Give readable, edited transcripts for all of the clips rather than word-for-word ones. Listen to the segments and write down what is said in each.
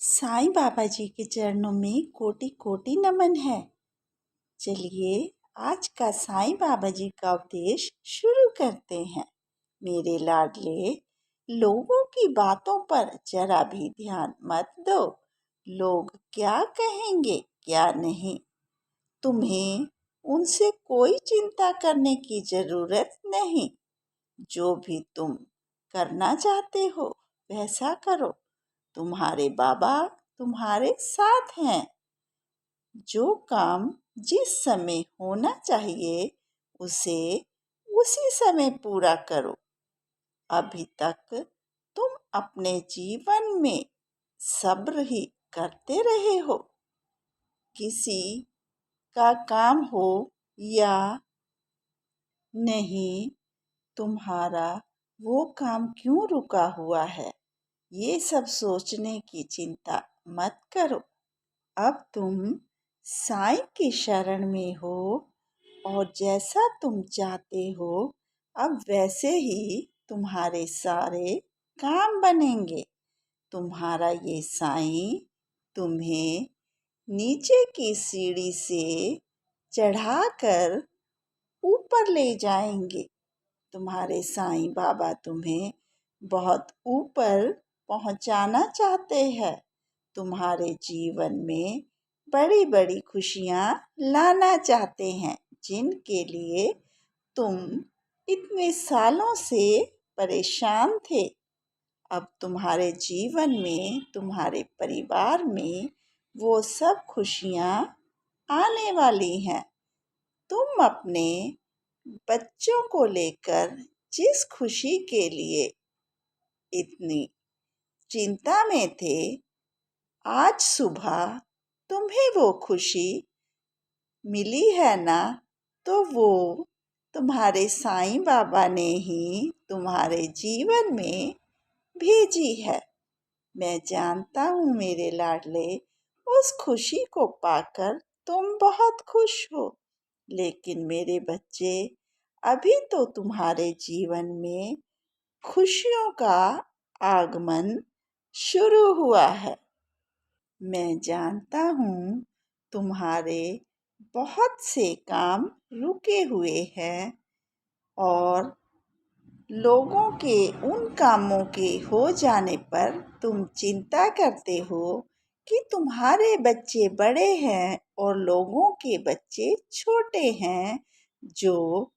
साईं बाबा जी के चरणों में कोटि कोटि नमन है। चलिए आज का साईं बाबा जी का उपदेश शुरू करते हैं। मेरे लाडले, लोगों की बातों पर जरा भी ध्यान मत दो। लोग क्या कहेंगे क्या नहीं, तुम्हें उनसे कोई चिंता करने की जरूरत नहीं। जो भी तुम करना चाहते हो वैसा करो, तुम्हारे बाबा तुम्हारे साथ हैं। जो काम जिस समय होना चाहिए उसे उसी समय पूरा करो। अभी तक तुम अपने जीवन में सब्र ही करते रहे हो। किसी का काम हो या नहीं, तुम्हारा वो काम क्यों रुका हुआ है, ये सब सोचने की चिंता मत करो। अब तुम साईं की शरण में हो और जैसा तुम चाहते हो अब वैसे ही तुम्हारे सारे काम बनेंगे। तुम्हारा ये साईं तुम्हें नीचे की सीढ़ी से चढ़ाकर ऊपर ले जाएंगे। तुम्हारे साईं बाबा तुम्हें बहुत ऊपर पहुंचाना चाहते हैं। तुम्हारे जीवन में बड़ी बड़ी खुशियां लाना चाहते हैं, जिनके लिए तुम इतने सालों से परेशान थे। अब तुम्हारे जीवन में, तुम्हारे परिवार में वो सब खुशियां आने वाली हैं। तुम अपने बच्चों को लेकर जिस खुशी के लिए इतनी चिंता में थे, आज सुबह तुम्हें वो खुशी मिली है ना। तो वो तुम्हारे साईं बाबा ने ही तुम्हारे जीवन में भेजी है। मैं जानता हूँ मेरे लाडले, उस खुशी को पाकर तुम बहुत खुश हो। लेकिन मेरे बच्चे, अभी तो तुम्हारे जीवन में खुशियों का आगमन शुरू हुआ है। मैं जानता हूँ तुम्हारे बहुत से काम रुके हुए हैं और लोगों के उन कामों के हो जाने पर तुम चिंता करते हो कि तुम्हारे बच्चे बड़े हैं और लोगों के बच्चे छोटे हैं, जो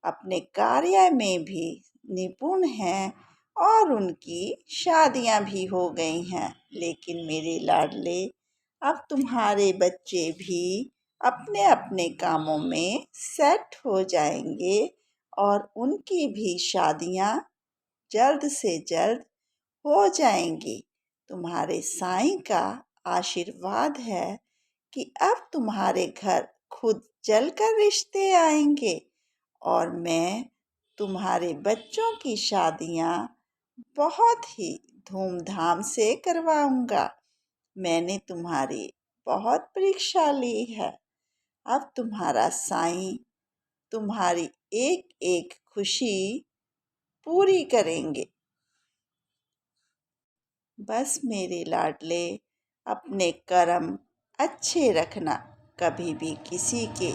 अपने कार्य में भी निपुण हैं और उनकी शादियां भी हो गई हैं। लेकिन मेरे लाडले, अब तुम्हारे बच्चे भी अपने अपने कामों में सेट हो जाएंगे और उनकी भी शादियां जल्द से जल्द हो जाएंगी। तुम्हारे साईं का आशीर्वाद है कि अब तुम्हारे घर खुद चलकर रिश्ते आएंगे और मैं तुम्हारे बच्चों की शादियां बहुत ही धूमधाम से करवाऊंगा। मैंने तुम्हारी बहुत परीक्षा ली है। अब तुम्हारा साईं तुम्हारी एक एक खुशी पूरी करेंगे। बस मेरे लाडले, अपने कर्म अच्छे रखना। कभी भी किसी के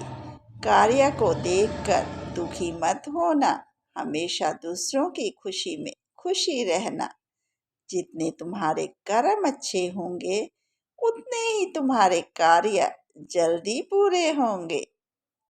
कार्य को देखकर दुखी मत होना। हमेशा दूसरों की खुशी में खुशी रहना। जितने तुम्हारे कर्म अच्छे होंगे उतने ही तुम्हारे कार्य जल्दी पूरे होंगे।